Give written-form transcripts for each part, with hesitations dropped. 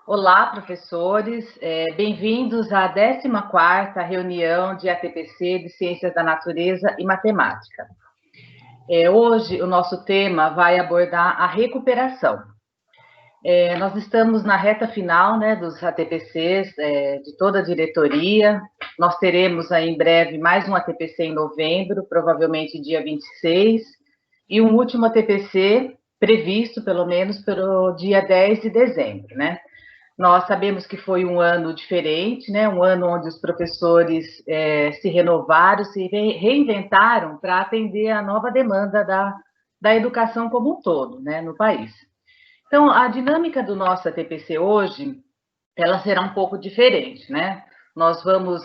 Olá, professores, bem-vindos à 14ª reunião de ATPC de Ciências da Natureza e Matemática. Hoje o nosso tema vai abordar a recuperação. Nós estamos na reta final, né, dos ATPCs, de toda a diretoria. Nós teremos aí em breve mais um ATPC em novembro, provavelmente dia 26, e um último ATPC previsto, pelo menos, pelo dia 10 de dezembro, né? Nós sabemos que foi um ano diferente, né? Um ano onde os professores se renovaram, se reinventaram para atender a nova demanda da educação como um todo, né, no país. Então, a dinâmica do nosso ATPC hoje, ela será um pouco diferente, né? Nós vamos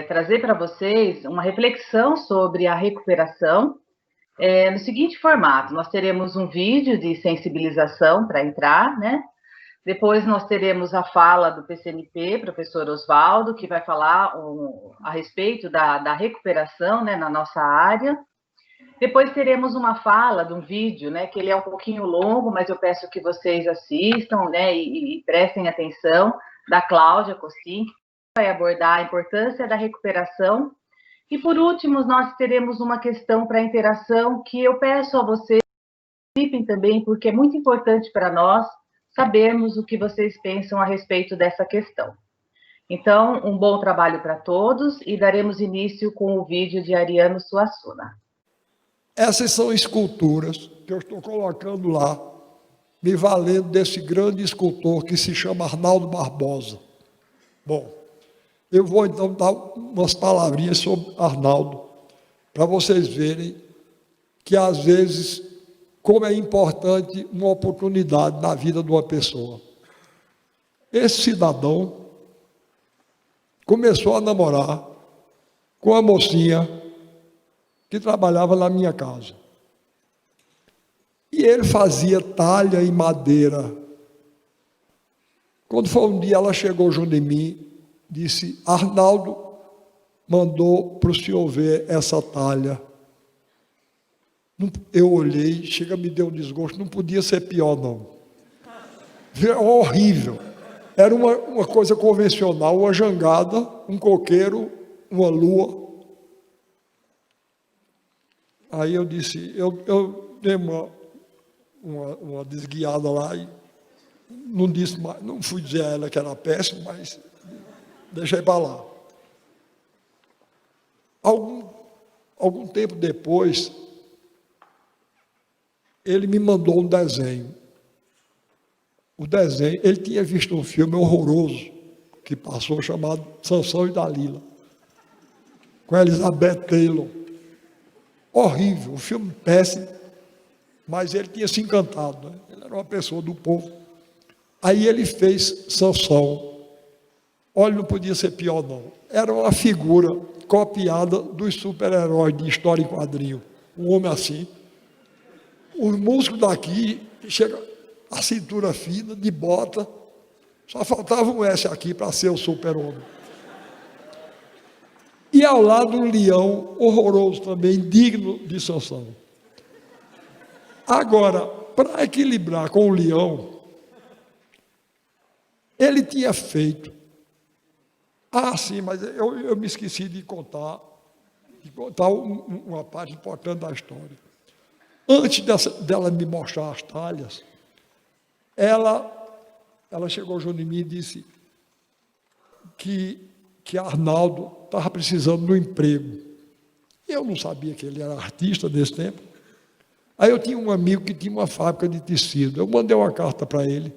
trazer para vocês uma reflexão sobre a recuperação no seguinte formato: nós teremos um vídeo de sensibilização para entrar, né? Depois nós teremos a fala do PCNP, professor Oswaldo, que vai falar a respeito da recuperação, né, na nossa área. Depois teremos uma fala de um vídeo, né, que ele é um pouquinho longo, mas eu peço que vocês assistam, né, e prestem atenção, da Cláudia Costin, que vai abordar a importância da recuperação. E por último, nós teremos uma questão para interação que eu peço a vocês participem também, porque é muito importante para nós sabermos o que vocês pensam a respeito dessa questão. Então, um bom trabalho para todos e daremos início com o vídeo de Ariano Suassuna. Essas são esculturas que eu estou colocando lá, me valendo desse grande escultor que se chama Arnaldo Barbosa. Bom, eu vou então dar umas palavrinhas sobre Arnaldo, para vocês verem que às vezes como é importante uma oportunidade na vida de uma pessoa. Esse cidadão começou a namorar com uma mocinha que trabalhava na minha casa. E ele fazia talha em madeira. Quando foi um dia, ela chegou junto de mim, disse: Arnaldo mandou para o senhor ver essa talha. Eu olhei, me deu um desgosto, não podia ser pior, não. Horrível. Era uma coisa convencional, uma jangada, um coqueiro, uma lua. Aí eu disse, eu dei uma desguiada lá e não disse mais, não fui dizer a ela que era péssimo, mas deixei para lá. Algum tempo depois, ele me mandou um desenho. O desenho, ele tinha visto um filme horroroso que passou, chamado Sansão e Dalila, com a Elizabeth Taylor. Horrível, um filme péssimo, mas ele tinha se encantado, né? Ele era uma pessoa do povo. Aí ele fez Sansão. Olha, não podia ser pior, não. Era uma figura copiada dos super-heróis de história em quadrinho. Um homem assim. Os músculos daqui, chega a cintura fina, de bota, só faltava um S aqui para ser o super-homem. E ao lado um leão horroroso também, digno de Sansão. Agora, para equilibrar com o leão, ele tinha feito... sim, mas eu me esqueci de contar uma parte importante da história. Antes dela me mostrar as talhas, ela chegou junto de mim e disse que Arnaldo estava precisando de um emprego. Eu não sabia que ele era artista nesse tempo. Aí eu tinha um amigo que tinha uma fábrica de tecido. Eu mandei uma carta para ele.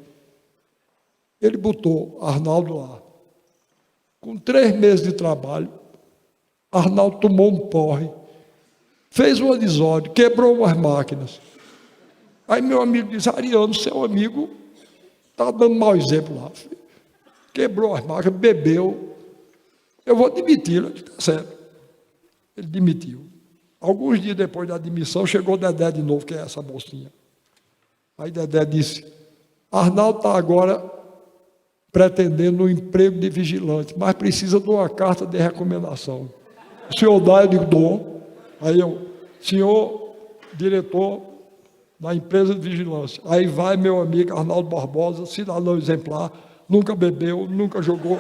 Ele botou Arnaldo lá. Com 3 meses de trabalho, Arnaldo tomou um porre, fez um desordem, quebrou umas máquinas. Aí meu amigo disse: Ariano, seu amigo está dando mau exemplo lá. Quebrou as máquinas, bebeu. Eu vou demitir. Ele disse: tá certo. Ele demitiu. Alguns dias depois da admissão, chegou Dedé de novo, que é essa mocinha. Aí Dedé disse: Arnaldo está agora pretendendo um emprego de vigilante, mas precisa de uma carta de recomendação. O senhor dá? Eu digo: dou. Aí senhor diretor da empresa de vigilância. Aí vai meu amigo Arnaldo Barbosa, cidadão exemplar, nunca bebeu, nunca jogou.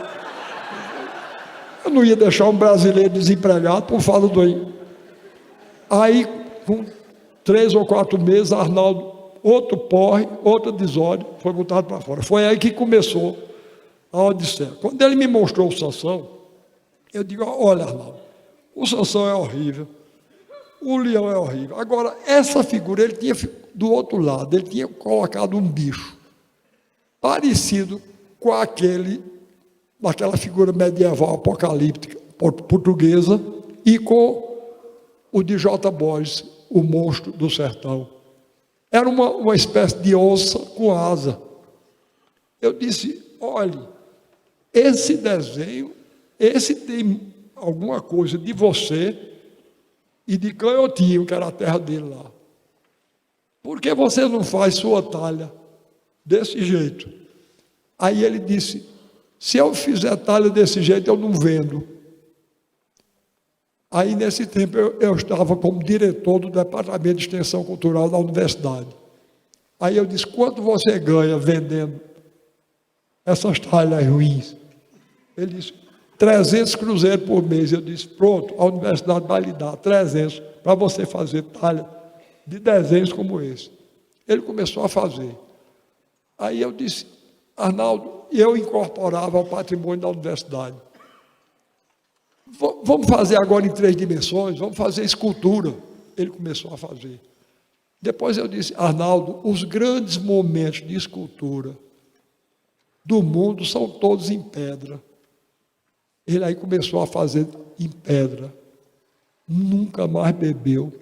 Eu não ia deixar um brasileiro desempregado por falta do aí. Aí, com 3 ou 4 meses, Arnaldo, outro porre, outra desordem, foi botado para fora. Foi aí que começou a odisseia. Quando ele me mostrou o Sansão, eu digo, olha, Arnaldo, o Sansão é horrível, o leão é horrível. Agora, essa figura, ele tinha, do outro lado, ele tinha colocado um bicho parecido com daquela figura medieval apocalíptica portuguesa e com o de J. Borges, o monstro do sertão. Era uma espécie de onça com asa. Eu disse, olhe, esse desenho, esse tem alguma coisa de você e de Canhotinho, que era a terra dele lá. Por que você não faz sua talha desse jeito? Aí ele disse, se eu fizer talha desse jeito, eu não vendo. Aí, nesse tempo, eu estava como diretor do Departamento de Extensão Cultural da universidade. Aí eu disse, quanto você ganha vendendo essas talhas ruins? Ele disse, 300 cruzeiros por mês. Eu disse, pronto, a universidade vai lhe dar 300 para você fazer talha de desenhos como esse. Ele começou a fazer. Aí eu disse, Arnaldo, eu incorporava ao patrimônio da universidade. Vamos fazer agora em 3 dimensões, vamos fazer escultura. Ele começou a fazer. Depois eu disse, Arnaldo, os grandes momentos de escultura do mundo são todos em pedra. Ele aí começou a fazer em pedra. Nunca mais bebeu,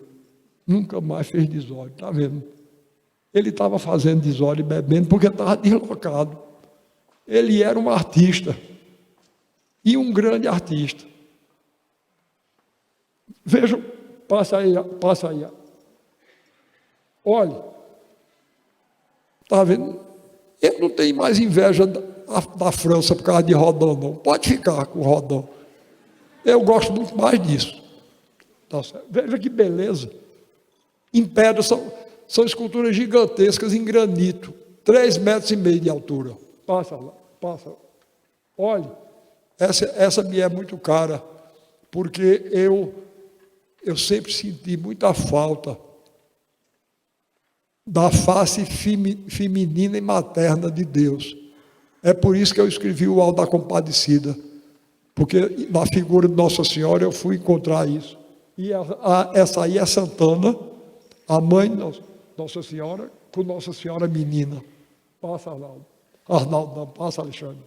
nunca mais fez desordem, está vendo? Ele estava fazendo desordem e bebendo porque estava deslocado. Ele era um artista e um grande artista. Vejam, passa aí. Olha, está vendo? Ele não tem mais inveja da França por causa de Rodin, não. Pode ficar com o Rodin. Eu gosto muito mais disso. Tá certo? Veja que beleza. Em pedra, são esculturas gigantescas em granito, 3,5 metros de altura. Passa lá, passa. Olha, essa me é muito cara, porque eu sempre senti muita falta da face feminina e materna de Deus. É por isso que eu escrevi o Alto da Compadecida, porque na figura de Nossa Senhora eu fui encontrar isso. E essa aí é Santana, a mãe de Nossa Senhora, com Nossa Senhora menina. Passa, Arnaldo. Arnaldo não, passa, Alexandre.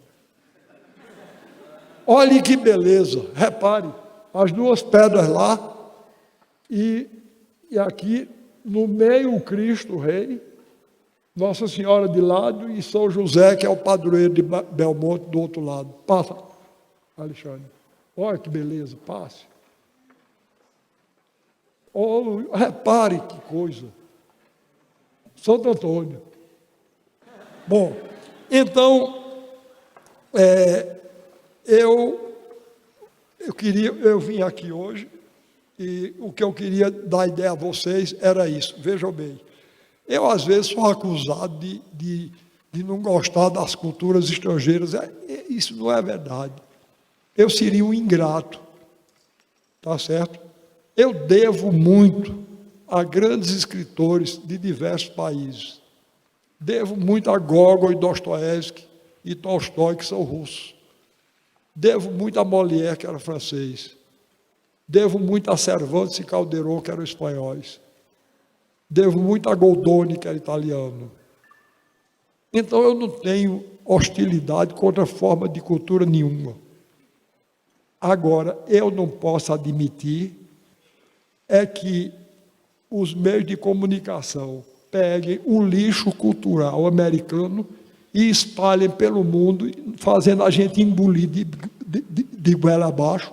Olhe que beleza, repare, as 2 pedras lá, e aqui no meio o Cristo Rei, Nossa Senhora de lado e São José, que é o padroeiro de Belmonte, do outro lado. Passa, Alexandre. Olha que beleza, passe. Oh, repare que coisa. Santo Antônio. Bom, então, eu vim aqui hoje e o que eu queria dar ideia a vocês era isso. Vejam bem, eu às vezes sou acusado de não gostar das culturas estrangeiras. Isso não é verdade. Eu seria um ingrato, tá certo? Eu devo muito a grandes escritores de diversos países. Devo muito a Gogol e Dostoiévski e Tolstói, que são russos. Devo muito a Molière, que era francês. Devo muito a Cervantes e Calderón, que eram espanhóis. Devo muito a Goldoni, que era italiano. Então eu não tenho hostilidade contra forma de cultura nenhuma. Agora, eu não posso admitir que os meios de comunicação peguem um lixo cultural americano e espalhem pelo mundo, fazendo a gente engolir de goela abaixo,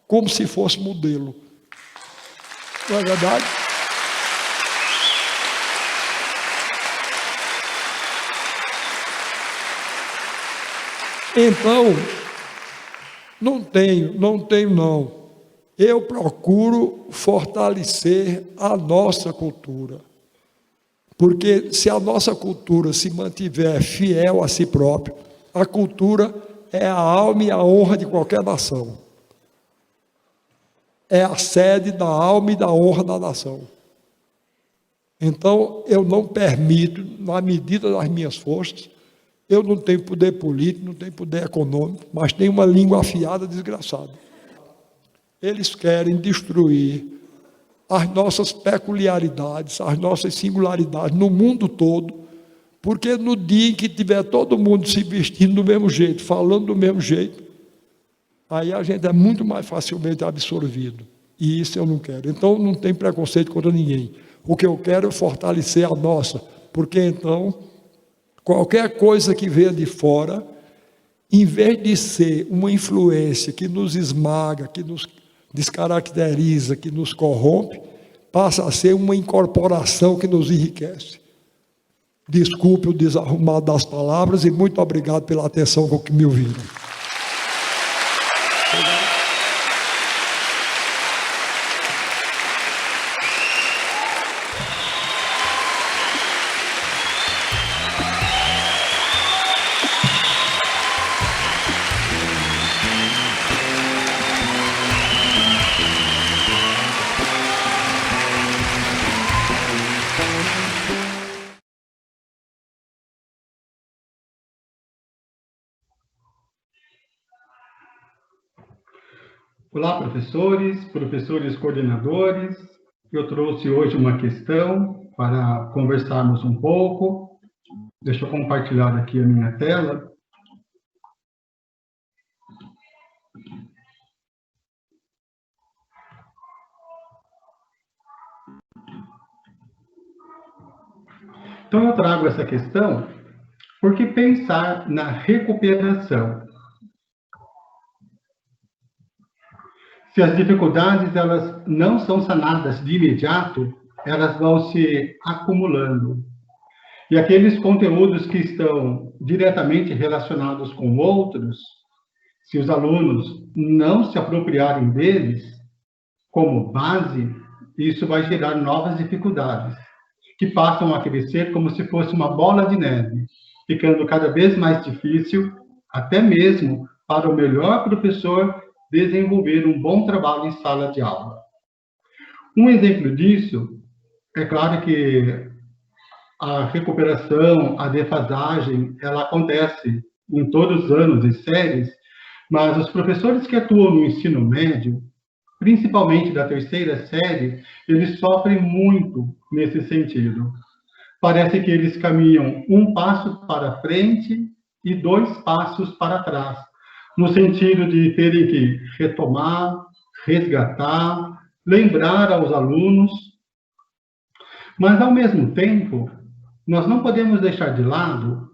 como se fosse modelo. Não é verdade? Então, não tenho. Eu procuro fortalecer a nossa cultura. Porque se a nossa cultura se mantiver fiel a si própria, A cultura é a alma e a honra de qualquer nação. É a sede da alma e da honra da nação. Então, eu não permito, na medida das minhas forças, eu não tenho poder político, não tenho poder econômico, mas tenho uma língua afiada desgraçada. Eles querem destruir as nossas peculiaridades, as nossas singularidades no mundo todo, porque no dia em que tiver todo mundo se vestindo do mesmo jeito, falando do mesmo jeito, aí a gente é muito mais facilmente absorvido. E isso eu não quero. Então, não tem preconceito contra ninguém. O que eu quero é fortalecer a nossa, porque então, qualquer coisa que venha de fora, em vez de ser uma influência que nos esmaga, que nos descaracteriza, que nos corrompe, passa a ser uma incorporação que nos enriquece. Desculpe o desarrumado das palavras e muito obrigado pela atenção com que me ouviram. Olá, professores coordenadores. Eu trouxe hoje uma questão para conversarmos um pouco. Deixa eu compartilhar aqui a minha tela. Então, eu trago essa questão porque pensar na recuperação. Se as dificuldades elas não são sanadas de imediato, elas vão se acumulando. E aqueles conteúdos que estão diretamente relacionados com outros, se os alunos não se apropriarem deles como base, isso vai gerar novas dificuldades, que passam a crescer como se fosse uma bola de neve, ficando cada vez mais difícil, até mesmo para o melhor professor desenvolver um bom trabalho em sala de aula. Um exemplo disso, é claro que a recuperação, a defasagem, ela acontece em todos os anos e séries, mas os professores que atuam no ensino médio, principalmente da terceira série, eles sofrem muito nesse sentido. Parece que eles caminham um passo para frente e 2 passos para trás, no sentido de terem que retomar, resgatar, lembrar aos alunos. Mas, ao mesmo tempo, nós não podemos deixar de lado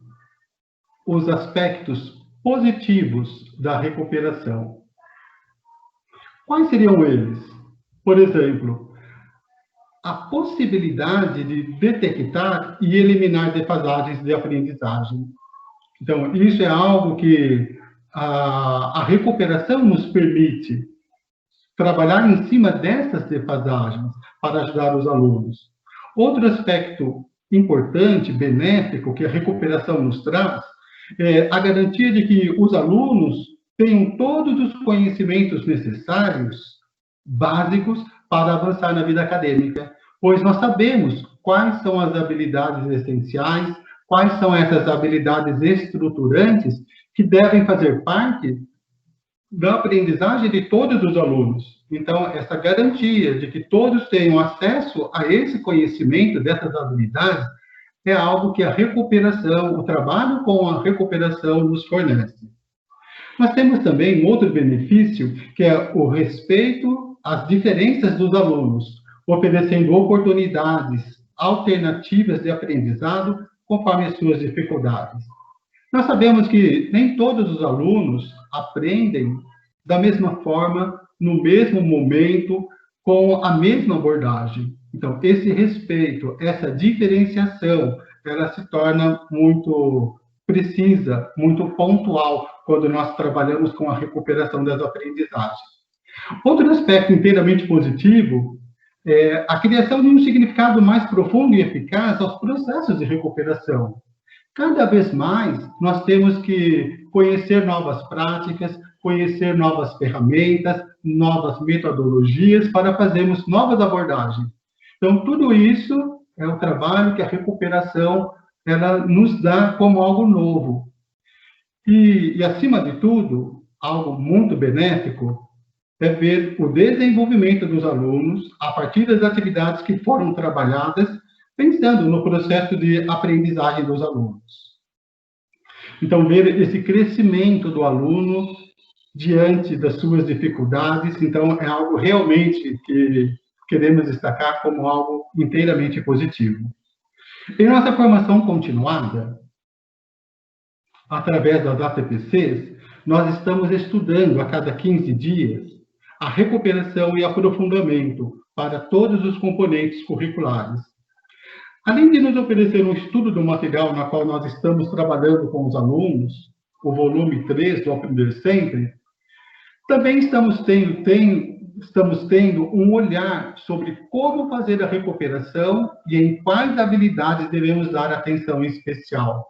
os aspectos positivos da recuperação. Quais seriam eles? Por exemplo, a possibilidade de detectar e eliminar defasagens de aprendizagem. Então, isso é algo que a recuperação nos permite trabalhar em cima dessas defasagens para ajudar os alunos. Outro aspecto importante, benéfico, que a recuperação nos traz, é a garantia de que os alunos tenham todos os conhecimentos necessários, básicos, para avançar na vida acadêmica, pois nós sabemos quais são as habilidades essenciais, quais são essas habilidades estruturantes que devem fazer parte da aprendizagem de todos os alunos. Então, essa garantia de que todos tenham acesso a esse conhecimento, dessas habilidades, é algo que a recuperação, o trabalho com a recuperação nos fornece. Nós temos também um outro benefício, que é o respeito às diferenças dos alunos, oferecendo oportunidades alternativas de aprendizado conforme as suas dificuldades. Nós sabemos que nem todos os alunos aprendem da mesma forma, no mesmo momento, com a mesma abordagem. Então, esse respeito, essa diferenciação, ela se torna muito precisa, muito pontual, quando nós trabalhamos com a recuperação das aprendizagens. Outro aspecto inteiramente positivo é a criação de um significado mais profundo e eficaz aos processos de recuperação. Cada vez mais, nós temos que conhecer novas práticas, conhecer novas ferramentas, novas metodologias para fazermos novas abordagens. Então, tudo isso é o trabalho que a recuperação ela nos dá como algo novo. E, acima de tudo, algo muito benéfico é ver o desenvolvimento dos alunos a partir das atividades que foram trabalhadas, pensando no processo de aprendizagem dos alunos. Então, ver esse crescimento do aluno diante das suas dificuldades, então, é algo realmente que queremos destacar como algo inteiramente positivo. Em nossa formação continuada, através das ATPCs, nós estamos estudando a cada 15 dias a recuperação e aprofundamento para todos os componentes curriculares. Além de nos oferecer um estudo do material na qual nós estamos trabalhando com os alunos, o volume 3 do Aprender Sempre, também estamos tendo um olhar sobre como fazer a recuperação e em quais habilidades devemos dar atenção especial.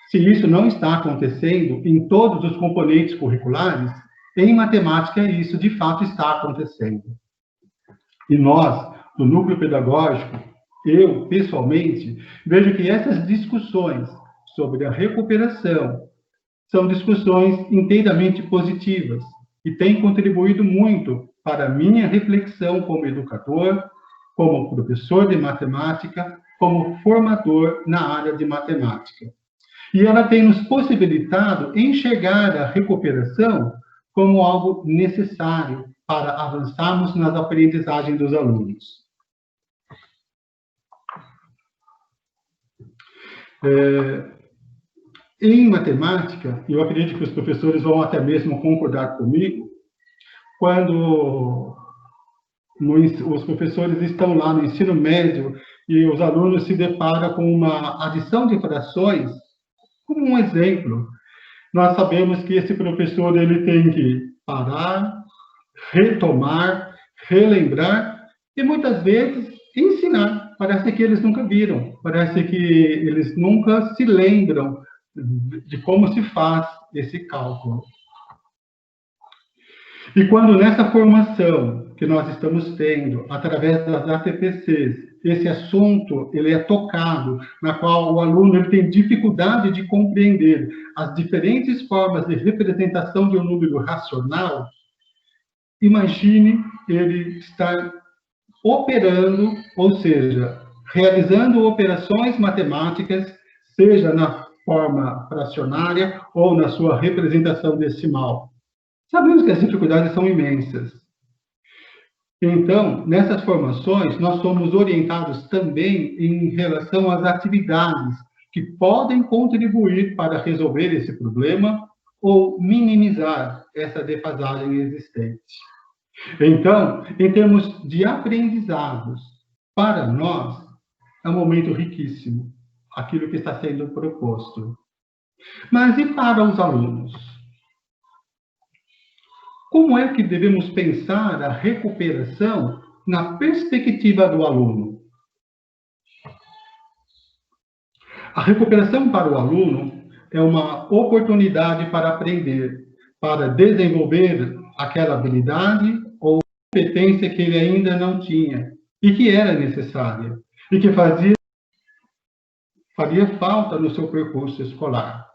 Se isso não está acontecendo em todos os componentes curriculares, em matemática isso de fato está acontecendo. E nós, do Núcleo Pedagógico, eu, pessoalmente, vejo que essas discussões sobre a recuperação são discussões inteiramente positivas e têm contribuído muito para a minha reflexão como educador, como professor de matemática, como formador na área de matemática. E ela tem nos possibilitado enxergar a recuperação como algo necessário para avançarmos nas aprendizagens dos alunos. Em matemática, e eu acredito que os professores vão até mesmo concordar comigo, quando os professores estão lá no ensino médio e os alunos se deparam com uma adição de frações, como um exemplo, nós sabemos que esse professor ele tem que parar, retomar, relembrar e muitas vezes ensinar. Parece que eles nunca viram, parece que eles nunca se lembram de como se faz esse cálculo. E quando nessa formação que nós estamos tendo, através das ATPCs, esse assunto ele é tocado, na qual o aluno ele tem dificuldade de compreender as diferentes formas de representação de um número racional, imagine ele estar operando, ou seja, realizando operações matemáticas, seja na forma fracionária ou na sua representação decimal. Sabemos que as dificuldades são imensas. Então, nessas formações, nós somos orientados também em relação às atividades que podem contribuir para resolver esse problema ou minimizar essa defasagem existente. Então, em termos de aprendizados, para nós, é um momento riquíssimo, aquilo que está sendo proposto. Mas e para os alunos? Como é que devemos pensar a recuperação na perspectiva do aluno? A recuperação para o aluno é uma oportunidade para aprender, para desenvolver aquela habilidade ou competência que ele ainda não tinha e que era necessária e que faria falta no seu percurso escolar.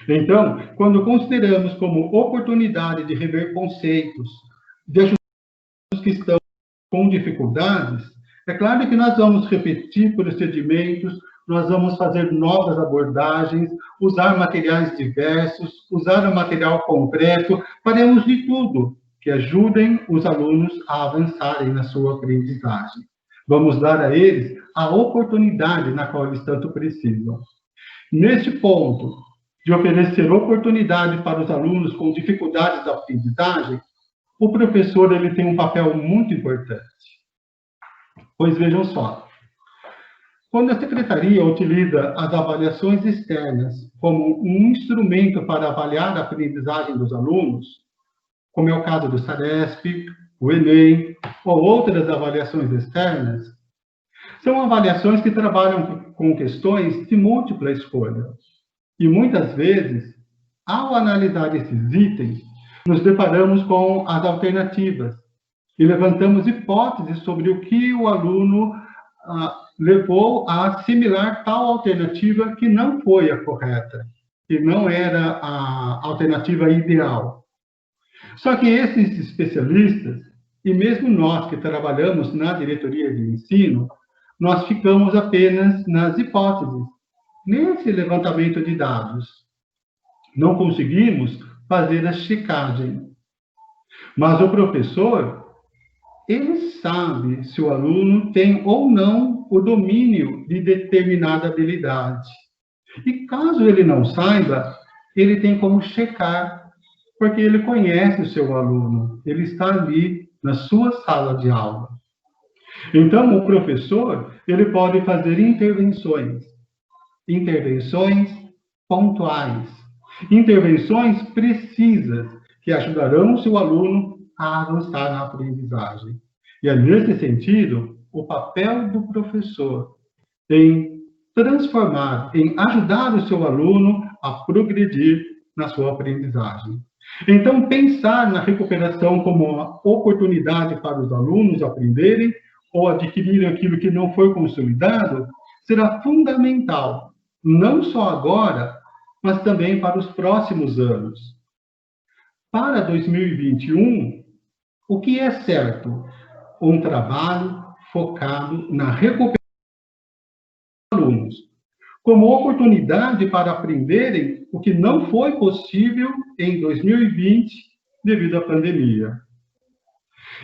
Então, quando consideramos como oportunidade de rever conceitos, de ajudar os que estão com dificuldades, é claro que nós vamos repetir procedimentos, nós vamos fazer novas abordagens, usar materiais diversos, usar o material concreto, faremos de tudo que ajudem os alunos a avançarem na sua aprendizagem. Vamos dar a eles a oportunidade na qual eles tanto precisam. Neste ponto, de oferecer oportunidade para os alunos com dificuldades da aprendizagem, o professor ele tem um papel muito importante. Pois vejam só, quando a secretaria utiliza as avaliações externas como um instrumento para avaliar a aprendizagem dos alunos, como é o caso do SARESP, o Enem, ou outras avaliações externas, são avaliações que trabalham com questões de múltipla escolha. E muitas vezes, ao analisar esses itens, nos deparamos com as alternativas e levantamos hipóteses sobre o que o aluno levou a assimilar tal alternativa que não foi a correta, que não era a alternativa ideal. Só que esses especialistas, e mesmo nós que trabalhamos na diretoria de ensino, nós ficamos apenas nas hipóteses, nesse levantamento de dados. Não conseguimos fazer a checagem. Mas o professor, ele sabe se o aluno tem ou não o domínio de determinada habilidade. E caso ele não saiba, ele tem como checar, porque ele conhece o seu aluno, ele está ali na sua sala de aula. Então, o professor, ele pode fazer intervenções pontuais, intervenções precisas, que ajudarão o seu aluno a avançar na aprendizagem. E é nesse sentido, o papel do professor em transformar, em ajudar o seu aluno a progredir na sua aprendizagem. Então, pensar na recuperação como uma oportunidade para os alunos aprenderem ou adquirirem aquilo que não foi consolidado será fundamental, não só agora, mas também para os próximos anos. Para 2021, o que é certo? Um trabalho focado na recuperação dos alunos, como oportunidade para aprenderem o que não foi possível em 2020 devido à pandemia.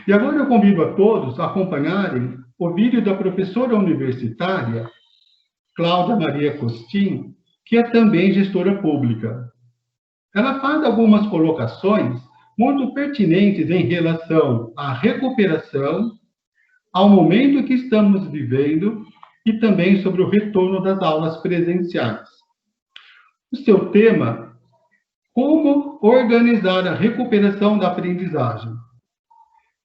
E agora eu convido a todos a acompanharem o vídeo da professora universitária Cláudia Maria Costin, que é também gestora pública. Ela faz algumas colocações muito pertinentes em relação à recuperação, ao momento que estamos vivendo e também sobre o retorno das aulas presenciais. O seu tema: como organizar a recuperação da aprendizagem.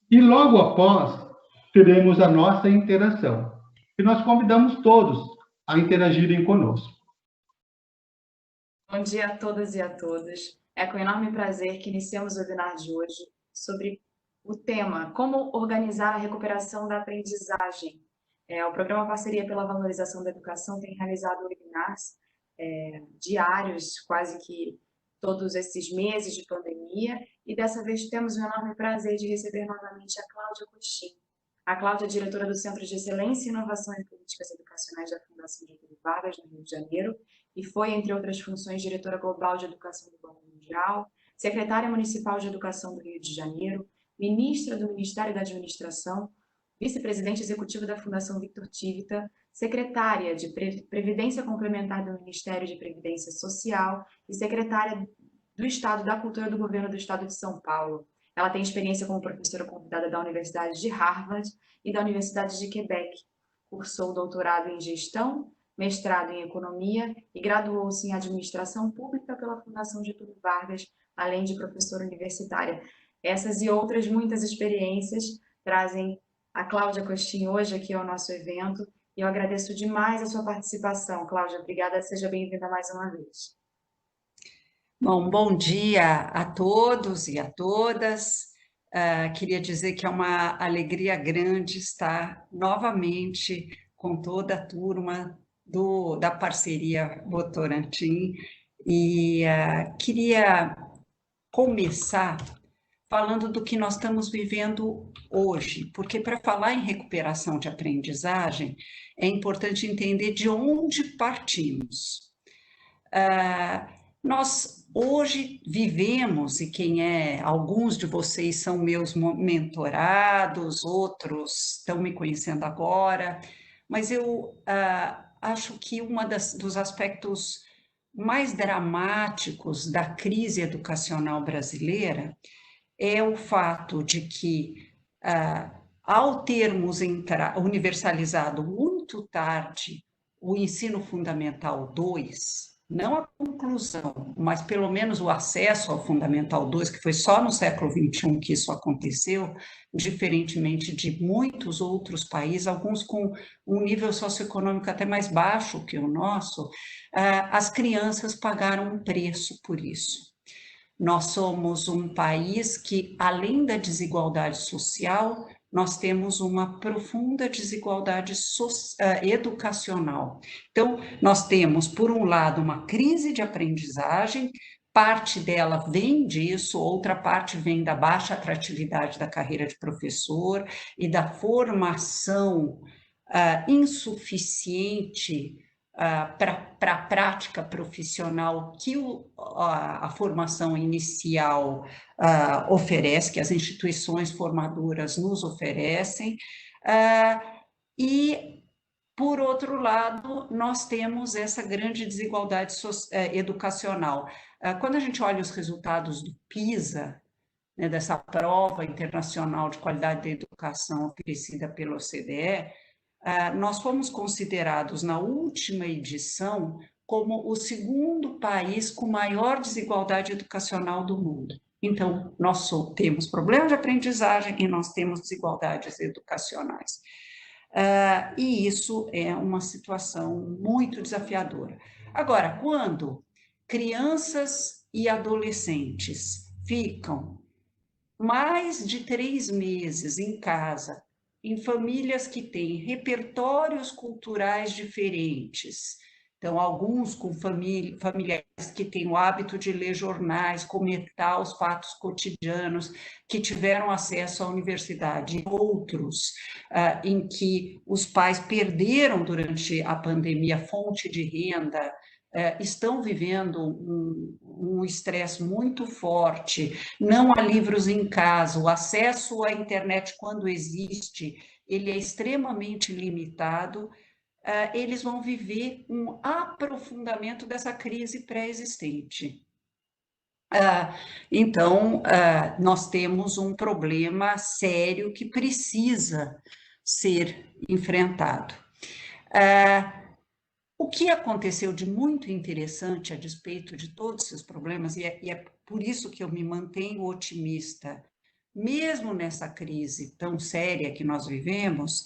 E logo após, teremos a nossa interação. E nós convidamos todos a interagirem conosco. Bom dia a todas e a todos. É com enorme prazer que iniciamos o webinar de hoje sobre o tema Como organizar a recuperação da aprendizagem. O programa Parceria pela Valorização da Educação tem realizado webinars diários, quase que todos esses meses de pandemia, e dessa vez temos o enorme prazer de receber novamente a Cláudia Costin. A Cláudia é diretora do Centro de Excelência e Inovação em Políticas Educacionais da Fundação Getúlio Vargas, no Rio de Janeiro, e foi, entre outras funções, diretora global de Educação do Banco Mundial, secretária municipal de Educação do Rio de Janeiro, ministra do Ministério da Administração, vice-presidente executiva da Fundação Victor Tivita, secretária de Previdência Complementar do Ministério de Previdência Social e secretária do Estado da Cultura do Governo do Estado de São Paulo. Ela tem experiência como professora convidada da Universidade de Harvard e da Universidade de Quebec. Cursou doutorado em Gestão, mestrado em Economia e graduou-se em Administração Pública pela Fundação Getúlio Vargas, além de professora universitária. Essas e outras muitas experiências trazem a Cláudia Costin hoje aqui ao nosso evento, e eu agradeço demais a sua participação. Cláudia, obrigada, seja bem-vinda mais uma vez. Bom dia a todos e a todas. Queria dizer que é uma alegria grande estar novamente com toda a turma da parceria Votorantim, e queria começar falando do que nós estamos vivendo hoje, porque para falar em recuperação de aprendizagem, é importante entender de onde partimos. Nós hoje vivemos, e alguns de vocês são meus mentorados, outros estão me conhecendo agora, mas eu acho que dos aspectos mais dramáticos da crise educacional brasileira é o fato de que, ao termos universalizado muito tarde o ensino fundamental 2, não a conclusão, mas pelo menos o acesso ao Fundamental 2, que foi só no século XXI que isso aconteceu, diferentemente de muitos outros países, alguns com um nível socioeconômico até mais baixo que o nosso, as crianças pagaram um preço por isso. Nós somos um país que, além da desigualdade social, nós temos uma profunda desigualdade educacional. Então, nós temos, por um lado, uma crise de aprendizagem, parte dela vem disso, outra parte vem da baixa atratividade da carreira de professor e da formação insuficiente para a prática profissional que a formação inicial oferece, que as instituições formadoras nos oferecem, e, por outro lado, nós temos essa grande desigualdade educacional. Quando a gente olha os resultados do PISA, né, dessa prova internacional de qualidade da educação oferecida pela OCDE, nós fomos considerados na última edição como o segundo país com maior desigualdade educacional do mundo. Então, nós temos problema de aprendizagem e nós temos desigualdades educacionais. E isso é uma situação muito desafiadora. Agora, quando crianças e adolescentes ficam mais de 3 meses em casa, em famílias que têm repertórios culturais diferentes, então, alguns com familiares que têm o hábito de ler jornais, comentar os fatos cotidianos, que tiveram acesso à universidade, outros em que os pais perderam durante a pandemia fonte de renda, estão vivendo um estresse muito forte, não há livros em casa, o acesso à internet, quando existe, ele é extremamente limitado, eles vão viver um aprofundamento dessa crise pré-existente. Então, nós temos um problema sério que precisa ser enfrentado. O que aconteceu de muito interessante a despeito de todos esses problemas, e é por isso que eu me mantenho otimista, mesmo nessa crise tão séria que nós vivemos,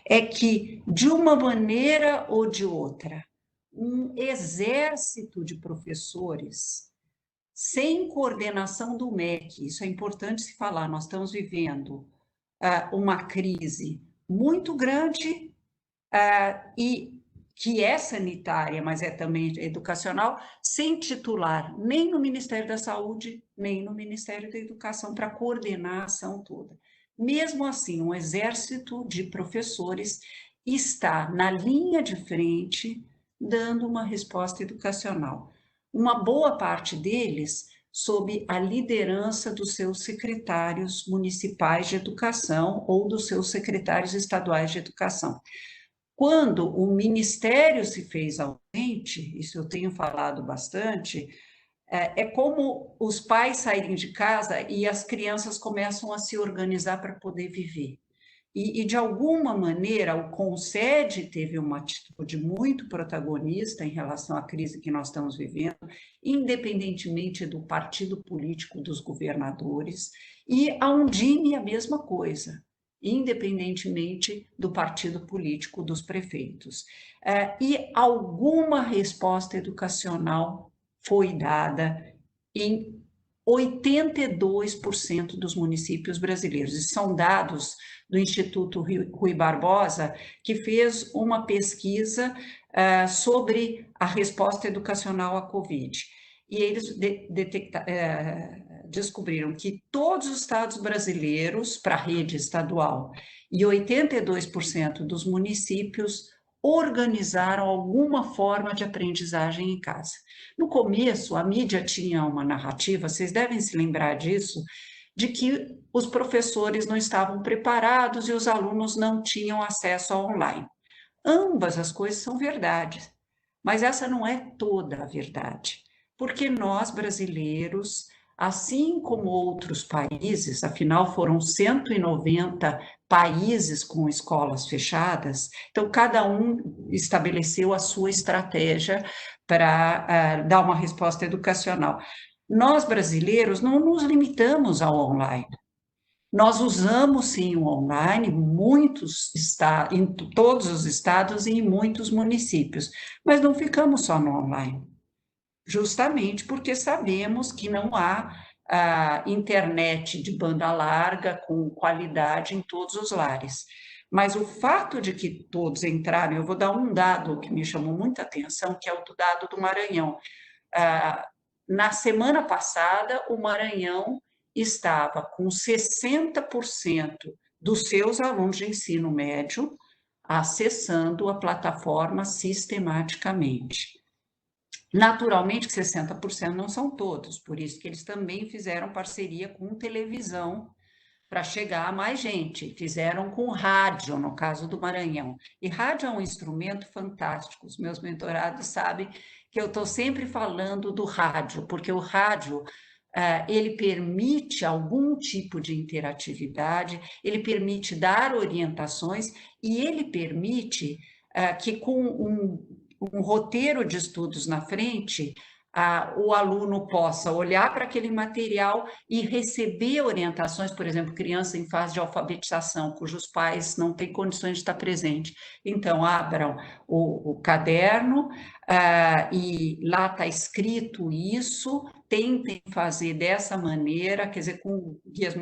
é que, de uma maneira ou de outra, um exército de professores, sem coordenação do MEC, isso é importante se falar, nós estamos vivendo uma crise muito grande e que é sanitária, mas é também educacional, sem titular nem no Ministério da Saúde, nem no Ministério da Educação, para coordenar a ação toda. Mesmo assim, um exército de professores está na linha de frente, dando uma resposta educacional. Uma boa parte deles sob a liderança dos seus secretários municipais de educação ou dos seus secretários estaduais de educação. Quando o Ministério se fez ausente, isso eu tenho falado bastante, é como os pais saírem de casa e as crianças começam a se organizar para poder viver. E, de alguma maneira, o CONSED teve uma atitude muito protagonista em relação à crise que nós estamos vivendo, independentemente do partido político dos governadores, e a Undime a mesma coisa, independentemente do partido político dos prefeitos. E alguma resposta educacional foi dada em 82% dos municípios brasileiros. E são dados do Instituto Rui Barbosa, que fez uma pesquisa sobre a resposta educacional à Covid. E eles descobriram que todos os estados brasileiros, para a rede estadual, e 82% dos municípios organizaram alguma forma de aprendizagem em casa. No começo, a mídia tinha uma narrativa, vocês devem se lembrar disso, de que os professores não estavam preparados e os alunos não tinham acesso ao online. Ambas as coisas são verdades, mas essa não é toda a verdade, porque nós, brasileiros, assim como outros países, afinal foram 190 países com escolas fechadas, então cada um estabeleceu a sua estratégia para dar uma resposta educacional. Nós, brasileiros, não nos limitamos ao online. Nós usamos, sim, o online em todos os estados e em muitos municípios, mas não ficamos só no online, justamente porque sabemos que não há internet de banda larga com qualidade em todos os lares. Mas o fato de que todos entraram, eu vou dar um dado que me chamou muita atenção, que é o dado do Maranhão. Na semana passada, o Maranhão estava com 60% dos seus alunos de ensino médio acessando a plataforma sistematicamente. Naturalmente que 60% não são todos, por isso que eles também fizeram parceria com televisão para chegar a mais gente, fizeram com rádio, no caso do Maranhão. E rádio é um instrumento fantástico, os meus mentorados sabem que eu estou sempre falando do rádio, porque o rádio ele permite algum tipo de interatividade, ele permite dar orientações e ele permite que com um roteiro de estudos na frente, o aluno possa olhar para aquele material e receber orientações, por exemplo, criança em fase de alfabetização, cujos pais não têm condições de estar presente. Então, abram o caderno e lá está escrito isso, tentem fazer dessa maneira, quer dizer, com guias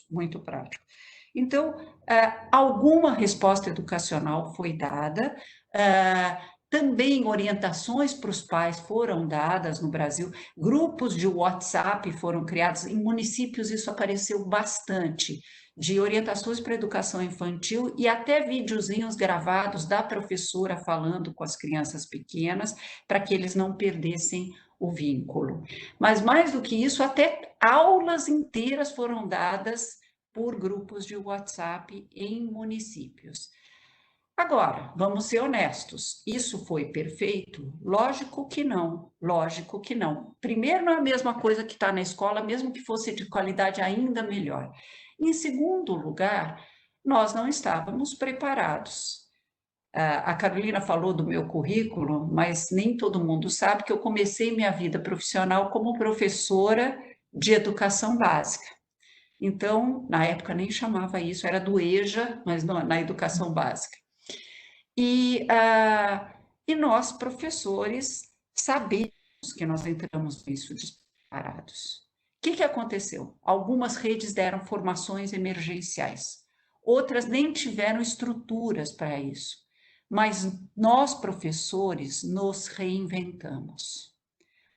muito práticos. Então, alguma resposta educacional foi dada, também orientações para os pais foram dadas no Brasil, grupos de WhatsApp foram criados, em municípios isso apareceu bastante, de orientações para a educação infantil e até videozinhos gravados da professora falando com as crianças pequenas, para que eles não perdessem o vínculo. Mas mais do que isso, até aulas inteiras foram dadas por grupos de WhatsApp em municípios. Agora, vamos ser honestos, isso foi perfeito? Lógico que não, lógico que não. Primeiro, não é a mesma coisa que está na escola, mesmo que fosse de qualidade ainda melhor. Em segundo lugar, nós não estávamos preparados. A Carolina falou do meu currículo, mas nem todo mundo sabe que eu comecei minha vida profissional como professora de educação básica. Então, na época nem chamava isso, era do EJA, mas não, na educação básica. E nós, professores, sabemos que nós entramos nisso despreparados. O que aconteceu? Algumas redes deram formações emergenciais, outras nem tiveram estruturas para isso, mas nós, professores, nos reinventamos.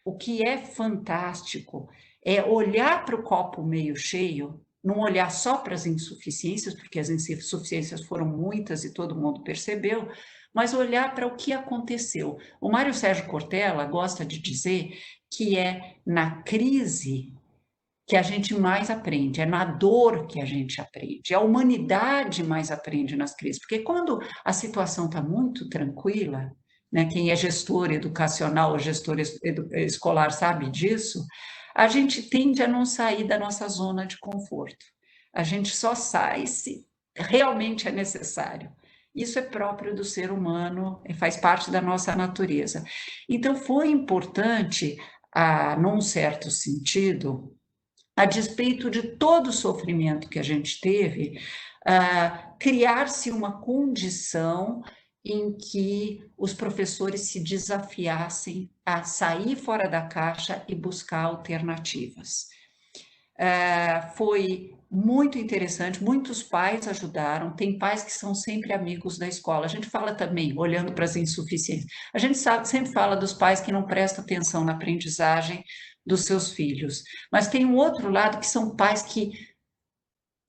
O que é fantástico é olhar para o copo meio cheio, não olhar só para as insuficiências, porque as insuficiências foram muitas e todo mundo percebeu, mas olhar para o que aconteceu. O Mário Sérgio Cortella gosta de dizer que é na crise que a gente mais aprende, é na dor que a gente aprende, a humanidade mais aprende nas crises, porque quando a situação está muito tranquila, né, quem é gestor educacional ou gestor escolar sabe disso, a gente tende a não sair da nossa zona de conforto. A gente só sai se realmente é necessário. Isso é próprio do ser humano, faz parte da nossa natureza. Então, foi importante, num certo sentido, a despeito de todo o sofrimento que a gente teve, criar-se uma condição em que os professores se desafiassem a sair fora da caixa e buscar alternativas. Foi muito interessante, muitos pais ajudaram, tem pais que são sempre amigos da escola. A gente fala também, olhando para as insuficiências, a gente sempre fala dos pais que não prestam atenção na aprendizagem dos seus filhos, mas tem um outro lado que são pais que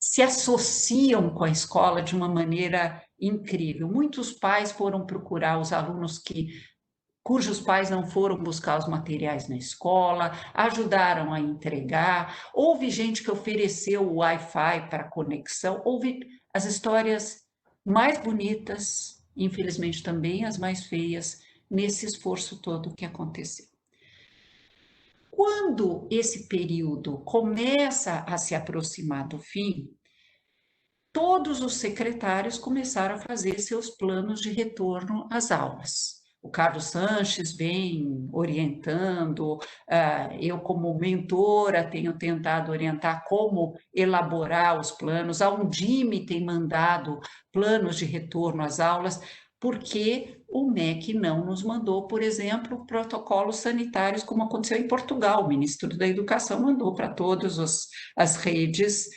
se associam com a escola de uma maneira incrível. Muitos pais foram procurar os alunos cujos pais não foram buscar os materiais na escola, ajudaram a entregar, houve gente que ofereceu o Wi-Fi para conexão, houve as histórias mais bonitas, infelizmente também as mais feias, nesse esforço todo que aconteceu. Quando esse período começa a se aproximar do fim, todos os secretários começaram a fazer seus planos de retorno às aulas. o Carlos Sanches vem orientando, eu como mentora tenho tentado orientar como elaborar os planos, a Undime tem mandado planos de retorno às aulas, porque o MEC não nos mandou, por exemplo, protocolos sanitários, como aconteceu em Portugal. O ministro da Educação mandou para todas as redes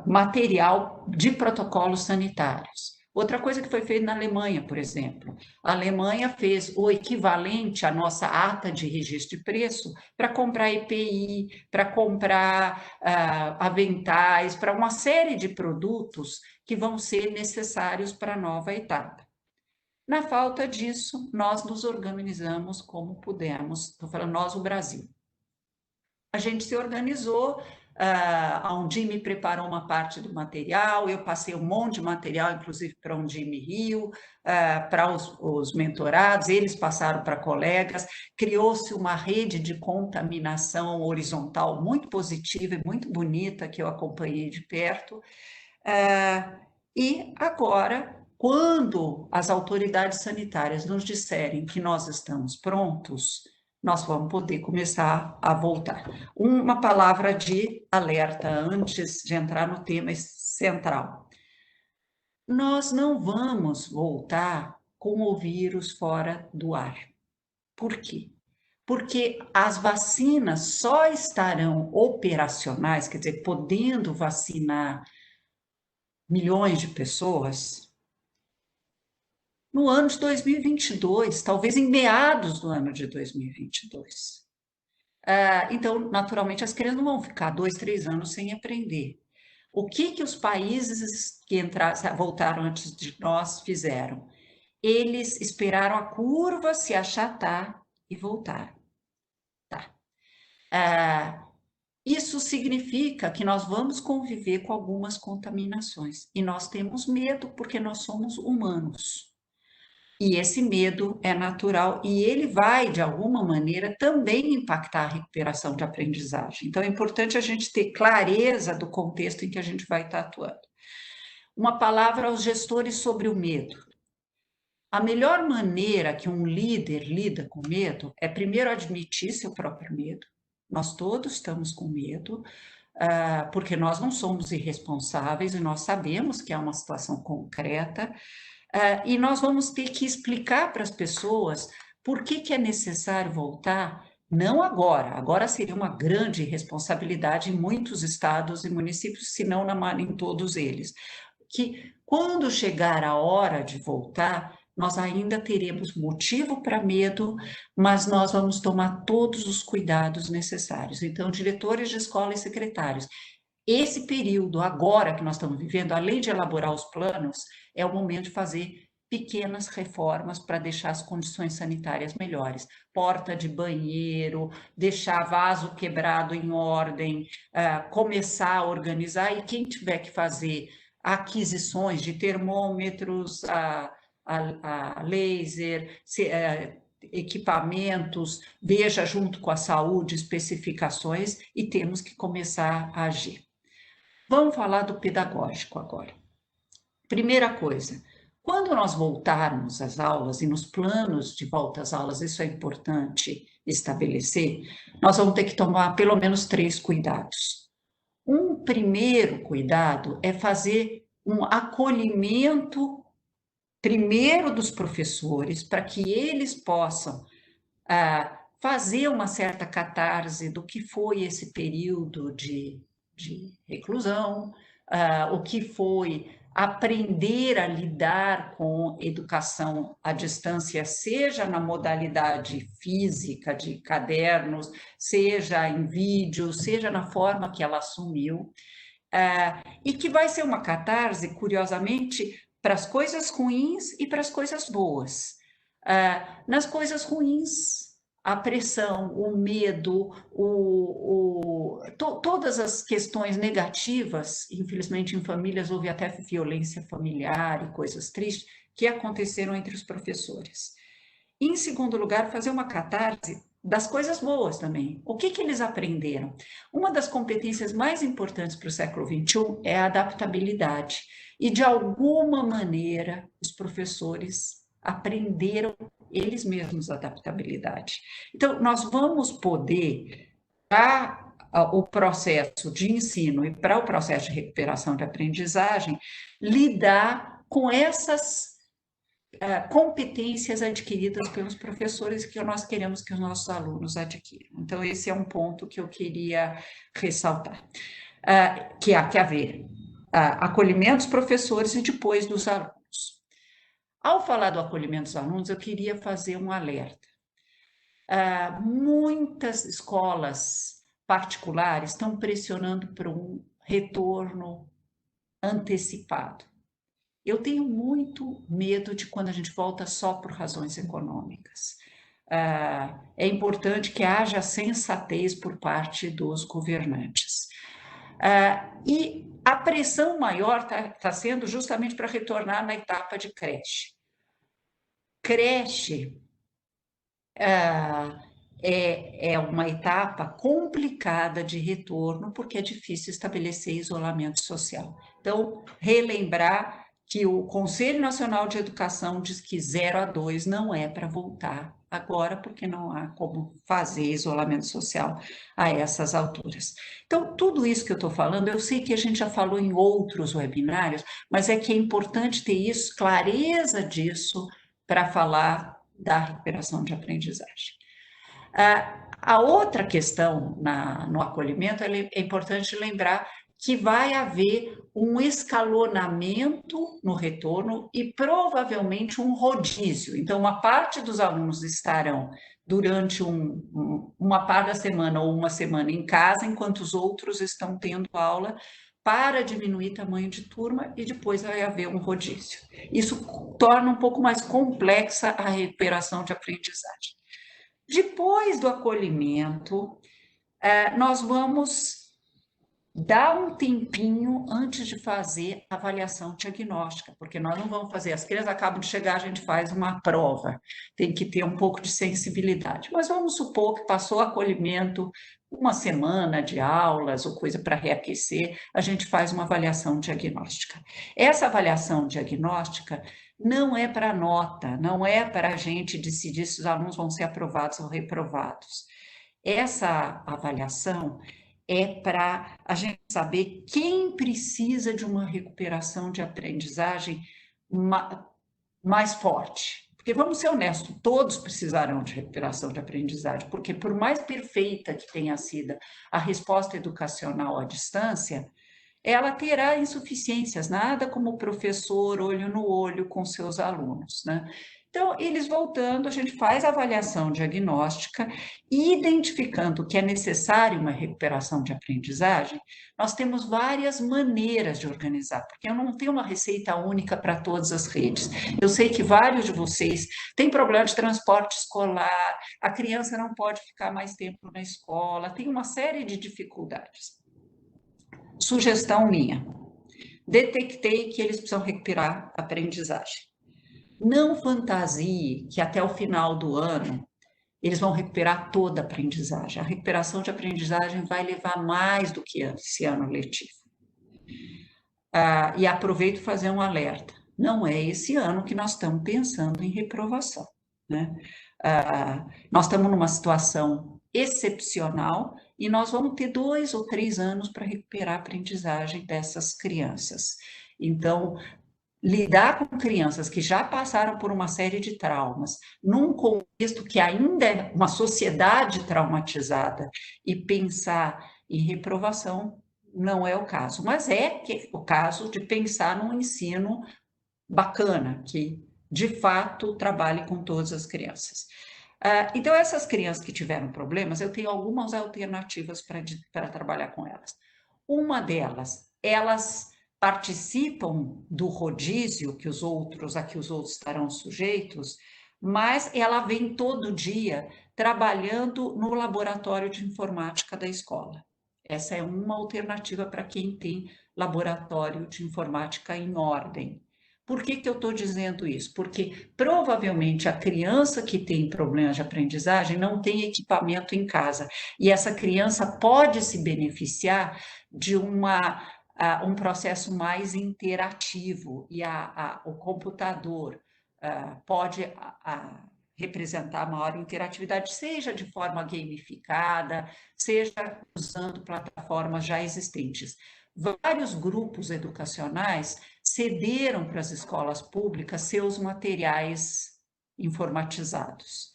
material de protocolos sanitários. Outra coisa que foi feita na Alemanha, por exemplo, a Alemanha fez o equivalente à nossa ata de registro de preço para comprar EPI, para comprar aventais, para uma série de produtos que vão ser necessários para a nova etapa. Na falta disso, nós nos organizamos como pudemos, estou falando nós, o Brasil. A gente se organizou, a Undime preparou uma parte do material, eu passei um monte de material, inclusive para a Undime Rio, para os mentorados, eles passaram para colegas, criou-se uma rede de contaminação horizontal muito positiva e muito bonita, que eu acompanhei de perto, e agora, quando as autoridades sanitárias nos disserem que nós estamos prontos, nós vamos poder começar a voltar. Uma palavra de alerta antes de entrar no tema central. Nós não vamos voltar com o vírus fora do ar. Por quê? Porque as vacinas só estarão operacionais, quer dizer, podendo vacinar milhões de pessoas, no ano de 2022, talvez em meados do ano de 2022. Então, naturalmente, as crianças não vão ficar 2, 3 anos sem aprender. O que os países que voltaram antes de nós fizeram? Eles esperaram a curva se achatar e voltaram. Tá. Isso significa que nós vamos conviver com algumas contaminações. E nós temos medo porque nós somos humanos. E esse medo é natural e ele vai, de alguma maneira, também impactar a recuperação de aprendizagem. Então, é importante a gente ter clareza do contexto em que a gente vai estar atuando. Uma palavra aos gestores sobre o medo. A melhor maneira que um líder lida com medo é, primeiro, admitir seu próprio medo. Nós todos estamos com medo, porque nós não somos irresponsáveis e nós sabemos que é uma situação concreta. E nós vamos ter que explicar para as pessoas por que é necessário voltar, não agora seria uma grande responsabilidade em muitos estados e municípios, se não em todos eles, que quando chegar a hora de voltar, nós ainda teremos motivo para medo, mas nós vamos tomar todos os cuidados necessários. Então, diretores de escola e secretários, esse período agora que nós estamos vivendo, além de elaborar os planos, é o momento de fazer pequenas reformas para deixar as condições sanitárias melhores. Porta de banheiro, deixar vaso quebrado em ordem, começar a organizar, e quem tiver que fazer aquisições de termômetros, a laser, equipamentos, veja junto com a saúde especificações e temos que começar a agir. Vamos falar do pedagógico agora. Primeira coisa, quando nós voltarmos às aulas e nos planos de volta às aulas, isso é importante estabelecer, nós vamos ter que tomar pelo menos 3 cuidados. Um primeiro cuidado é fazer um acolhimento primeiro dos professores, para que eles possam fazer uma certa catarse do que foi esse período de reclusão, o que foi aprender a lidar com educação à distância, seja na modalidade física de cadernos, seja em vídeo, seja na forma que ela assumiu, e que vai ser uma catarse, curiosamente, para as coisas ruins e para as coisas boas. Nas coisas ruins, a pressão, o medo, todas as questões negativas, infelizmente em famílias houve até violência familiar e coisas tristes, que aconteceram entre os professores. Em segundo lugar, fazer uma catarse das coisas boas também. O que eles aprenderam? Uma das competências mais importantes para o século XXI é a adaptabilidade. E, de alguma maneira, os professores aprenderam eles mesmos adaptabilidade. Então, nós vamos poder, para o processo de ensino e para o processo de recuperação de aprendizagem, lidar com essas competências adquiridas pelos professores que nós queremos que os nossos alunos adquiram. Então, esse é um ponto que eu queria ressaltar, que há que haver acolhimento dos professores e depois dos alunos. Ao falar do acolhimento dos alunos, eu queria fazer um alerta. Muitas escolas particulares estão pressionando por um retorno antecipado. Eu tenho muito medo de quando a gente volta só por razões econômicas. É importante que haja sensatez por parte dos governantes. E a pressão maior está sendo justamente para retornar na etapa de creche. Creche é uma etapa complicada de retorno, porque é difícil estabelecer isolamento social. Então, relembrar que o Conselho Nacional de Educação diz que 0 a 2 não é para voltar agora, porque não há como fazer isolamento social a essas alturas. Então, tudo isso que eu estou falando, eu sei que a gente já falou em outros webinários, mas é que é importante ter isso, clareza disso, para falar da recuperação de aprendizagem. A outra questão no acolhimento, é importante lembrar que vai haver um escalonamento no retorno e provavelmente um rodízio. Então, uma parte dos alunos estarão durante uma parte da semana ou uma semana em casa, enquanto os outros estão tendo aula, para diminuir tamanho de turma, e depois vai haver um rodízio. Isso torna um pouco mais complexa a recuperação de aprendizagem. Depois do acolhimento, nós vamos dar um tempinho antes de fazer a avaliação diagnóstica, porque nós não vamos fazer, as crianças acabam de chegar, a gente faz uma prova, tem que ter um pouco de sensibilidade. Mas vamos supor que passou o acolhimento, uma semana de aulas ou coisa para reaquecer, a gente faz uma avaliação diagnóstica. Essa avaliação diagnóstica não é para nota, não é para a gente decidir se os alunos vão ser aprovados ou reprovados. Essa avaliação é para a gente saber quem precisa de uma recuperação de aprendizagem mais forte. Porque, vamos ser honestos, todos precisarão de recuperação de aprendizagem, porque por mais perfeita que tenha sido a resposta educacional à distância, ela terá insuficiências, nada como o professor olho no olho com seus alunos, né? Então, eles voltando, a gente faz a avaliação diagnóstica e identificando que é necessário uma recuperação de aprendizagem, nós temos várias maneiras de organizar, porque eu não tenho uma receita única para todas as redes. Eu sei que vários de vocês têm problema de transporte escolar, a criança não pode ficar mais tempo na escola, tem uma série de dificuldades. Sugestão minha, detectei que eles precisam recuperar a aprendizagem. Não fantasie que até o final do ano eles vão recuperar toda a aprendizagem. A recuperação de aprendizagem vai levar mais do que esse ano letivo. E aproveito para fazer um alerta. Não é esse ano que nós estamos pensando em reprovação, né? Nós estamos numa situação excepcional e nós vamos ter 2 ou 3 anos para recuperar a aprendizagem dessas crianças. Então, lidar com crianças que já passaram por uma série de traumas, num contexto que ainda é uma sociedade traumatizada, e pensar em reprovação não é o caso, mas é o caso de pensar num ensino bacana, que de fato trabalhe com todas as crianças. Então, essas crianças que tiveram problemas, eu tenho algumas alternativas para trabalhar com elas. Uma delas, elas participam do rodízio a que os outros estarão sujeitos, mas ela vem todo dia trabalhando no laboratório de informática da escola. Essa é uma alternativa para quem tem laboratório de informática em ordem. Por que eu estou dizendo isso? Porque provavelmente a criança que tem problemas de aprendizagem não tem equipamento em casa, e essa criança pode se beneficiar de um processo mais interativo, e o computador pode representar maior interatividade, seja de forma gamificada, seja usando plataformas já existentes. Vários grupos educacionais cederam para as escolas públicas seus materiais informatizados,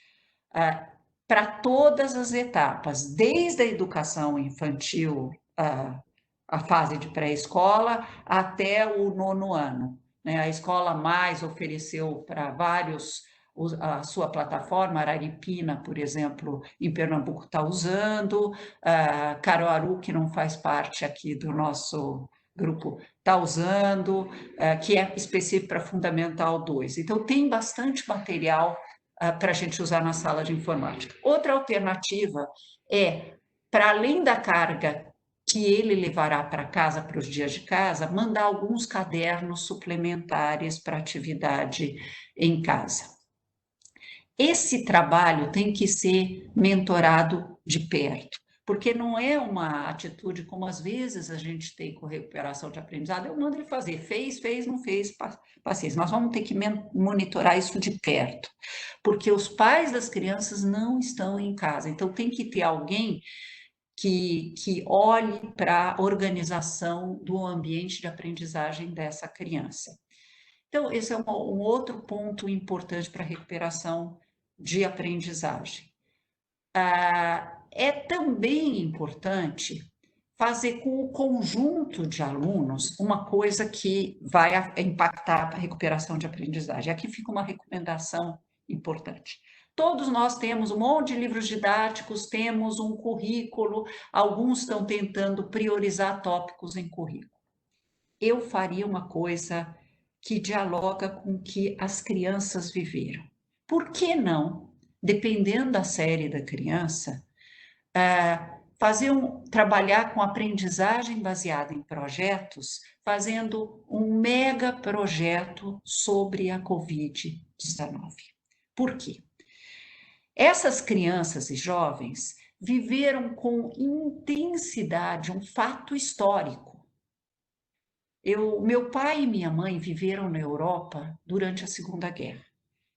para todas as etapas, desde a educação infantil, a fase de pré-escola, até o 9º ano. A Escola Mais ofereceu para vários a sua plataforma, Araripina, por exemplo, em Pernambuco está usando, Caruaru, que não faz parte aqui do nosso grupo, está usando, que é específico para Fundamental 2. Então, tem bastante material para a gente usar na sala de informática. Outra alternativa é, para além da carga que ele levará para casa, para os dias de casa, mandar alguns cadernos suplementares para atividade em casa. Esse trabalho tem que ser mentorado de perto, porque não é uma atitude como às vezes a gente tem com recuperação de aprendizado, eu mando ele fazer, fez, não fez, paciência. Nós vamos ter que monitorar isso de perto, porque os pais das crianças não estão em casa, então tem que ter alguém que olhe para a organização do ambiente de aprendizagem dessa criança. Então, esse é um outro ponto importante para a recuperação de aprendizagem. É também importante fazer com o conjunto de alunos uma coisa que vai impactar a recuperação de aprendizagem. Aqui fica uma recomendação importante. Todos nós temos um monte de livros didáticos, temos um currículo, alguns estão tentando priorizar tópicos em currículo. Eu faria uma coisa que dialoga com o que as crianças viveram. Por que não, dependendo da série da criança, trabalhar com aprendizagem baseada em projetos, fazendo um mega projeto sobre a Covid-19. Por quê? Essas crianças e jovens viveram com intensidade um fato histórico. Meu pai e minha mãe viveram na Europa durante a Segunda Guerra.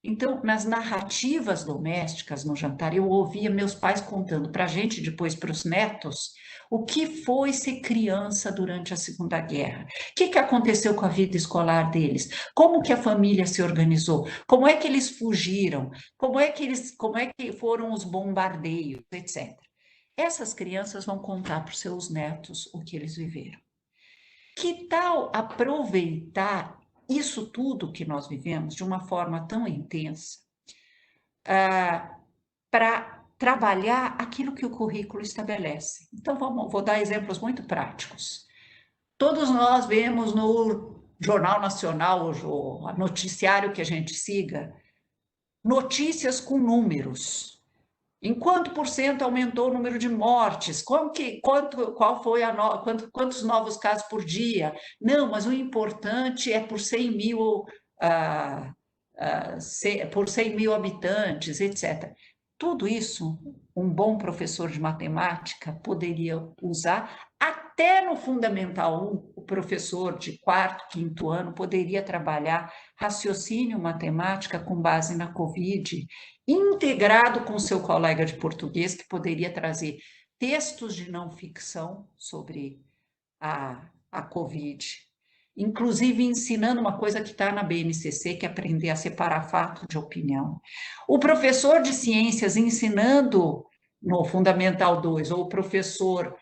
Então, nas narrativas domésticas, no jantar, eu ouvia meus pais contando para a gente, depois para os netos, o que foi ser criança durante a Segunda Guerra. O que aconteceu com a vida escolar deles? Como que a família se organizou? Como é que eles fugiram? Como é que foram os bombardeios, etc. Essas crianças vão contar para os seus netos o que eles viveram. Que tal aproveitar isso tudo que nós vivemos de uma forma tão intensa para trabalhar aquilo que o currículo estabelece? Então, vou dar exemplos muito práticos. Todos nós vemos no Jornal Nacional, o noticiário que a gente siga, notícias com números. Em quanto por cento aumentou o número de mortes? Quantos novos casos por dia? Não, mas o importante é por 100 mil habitantes, etc. Tudo isso, um bom professor de matemática poderia usar. Até no Fundamental 1, o professor de 4º, 5º ano poderia trabalhar raciocínio matemática com base na Covid, integrado com seu colega de português, que poderia trazer textos de não ficção sobre a Covid, inclusive ensinando uma coisa que está na BNCC, que é aprender a separar fato de opinião. O professor de ciências ensinando no Fundamental 2, ou o professor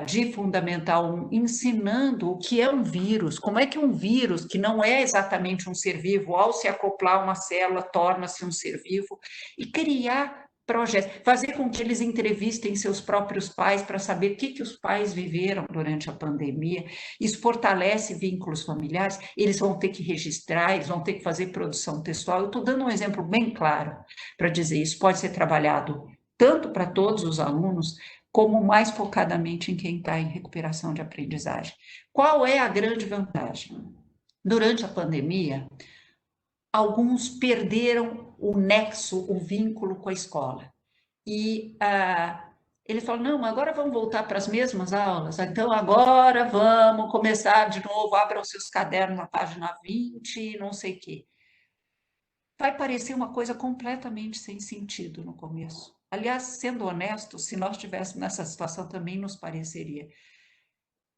de Fundamental 1, ensinando o que é um vírus, como é que um vírus, que não é exatamente um ser vivo, ao se acoplar a uma célula, torna-se um ser vivo, e criar projetos, fazer com que eles entrevistem seus próprios pais para saber o que os pais viveram durante a pandemia. Isso fortalece vínculos familiares, eles vão ter que registrar, eles vão ter que fazer produção textual. Eu estou dando um exemplo bem claro para dizer isso pode ser trabalhado tanto para todos os alunos, como mais focadamente em quem está em recuperação de aprendizagem. Qual é a grande vantagem? Durante a pandemia, alguns perderam o nexo, o vínculo com a escola. E eles falam, não, agora vamos voltar para as mesmas aulas, então agora vamos começar de novo, abram seus cadernos na página 20, não sei o quê. vai parecer uma coisa completamente sem sentido no começo. Aliás, sendo honesto, se nós estivéssemos nessa situação também nos pareceria.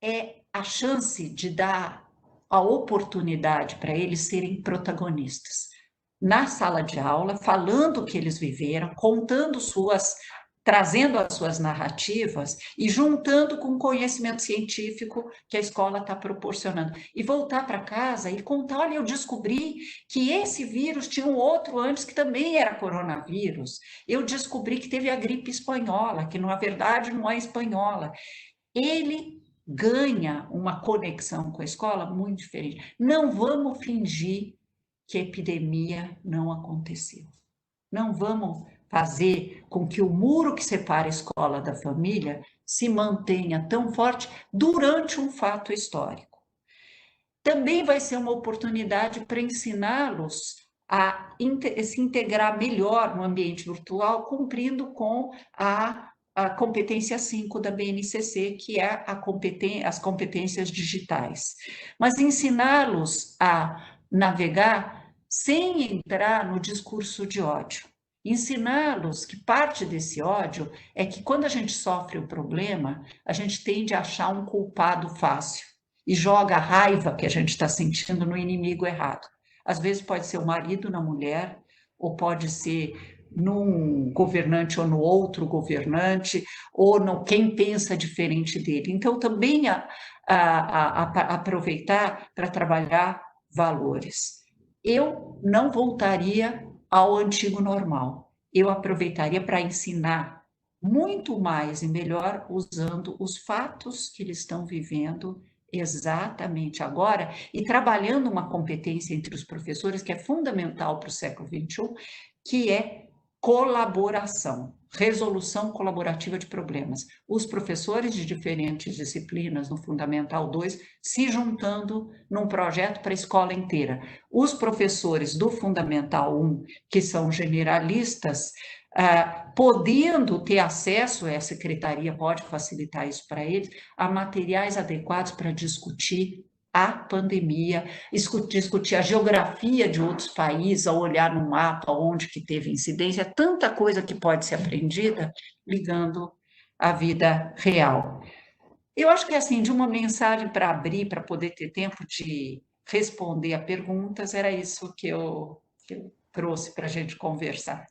É a chance de dar a oportunidade para eles serem protagonistas. Na sala de aula, falando o que eles viveram, contando trazendo as suas narrativas e juntando com o conhecimento científico que a escola está proporcionando. E voltar para casa e contar, olha, eu descobri que esse vírus tinha um outro antes que também era coronavírus. Eu descobri que teve a gripe espanhola, que na verdade não é espanhola. Ele ganha uma conexão com a escola muito diferente. Não vamos fingir que a epidemia não aconteceu. Não vamos fazer com que o muro que separa a escola da família se mantenha tão forte durante um fato histórico. Também vai ser uma oportunidade para ensiná-los a se integrar melhor no ambiente virtual, cumprindo com a competência 5 da BNCC, que é as competências digitais. Mas ensiná-los a navegar sem entrar no discurso de ódio. Ensiná-los que parte desse ódio é que quando a gente sofre o problema, a gente tende a achar um culpado fácil e joga a raiva que a gente está sentindo no inimigo errado. Às vezes pode ser o marido na mulher, ou pode ser num governante ou no outro governante, ou no quem pensa diferente dele. Então, também aproveitar para trabalhar valores. Eu não voltaria ao antigo normal. Eu aproveitaria para ensinar muito mais e melhor usando os fatos que eles estão vivendo exatamente agora e trabalhando uma competência entre os professores que é fundamental para o século XXI, que é colaboração, resolução colaborativa de problemas. Os professores de diferentes disciplinas no Fundamental 2 se juntando num projeto para a escola inteira. Os professores do Fundamental 1, que são generalistas, podendo ter acesso, a secretaria pode facilitar isso para eles, a materiais adequados para discutir a pandemia, discutir a geografia de outros países, ao olhar no mapa onde que teve incidência, tanta coisa que pode ser aprendida ligando à vida real. Eu acho que, assim, de uma mensagem para abrir, para poder ter tempo de responder a perguntas, era isso que eu trouxe para a gente conversar.